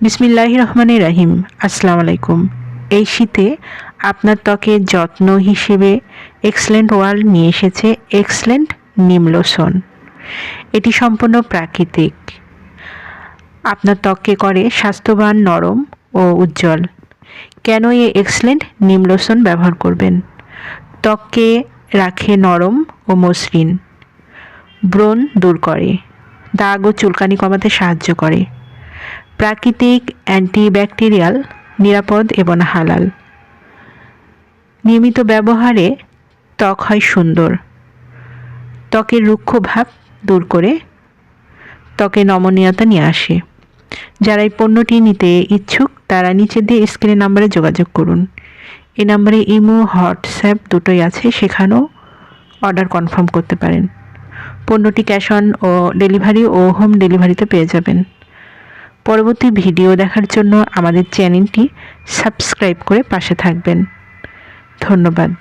বিসমিল্লাহির রহমানির রহিম। আসসালামু আলাইকুম। এই শীতে আপনার ত্বকের যত্ন হিসেবে এক্সেলেন্ট ওয়ার্ল্ড নিয়ে এসেছে এক্সেলেন্ট নিম লোশন। এটি সম্পূর্ণ প্রাকৃতিক, আপনার ত্বককে করে স্বাস্থ্যবান, নরম ও উজ্জ্বল। কেন এই এক্সেলেন্ট নিম লোশন ব্যবহার করবেন? ত্বককে রাখে নরম ও মসৃণ, ব্রণ দূর করে, দাগ ও চুলকানি কমাতে সাহায্য করে, প্রাকৃতিক, অ্যান্টিব্যাকটেরিয়াল, নিরাপদ এবং হালাল। নিয়মিত ব্যবহারে ত্বক হয় সুন্দর, ত্বকের রুক্ষ ভাব দূর করে ত্বকে নমনীয়তা নিয়ে আসে। যারা এই পণ্যটি নিতে ইচ্ছুক তারা নিচে দিয়ে স্ক্রিনের নাম্বারে যোগাযোগ করুন। এই নাম্বারে ইমো, হোয়াটসঅ্যাপ দুটোই আছে, সেখানেও অর্ডার কনফার্ম করতে পারেন। পণ্যটি ক্যাশ অন ও ডেলিভারি ও হোম ডেলিভারিতে পেয়ে যাবেন। পরবর্তী ভিডিও দেখার জন্য আমাদের চ্যানেলটি সাবস্ক্রাইব করে পাশে থাকবেন। ধন্যবাদ।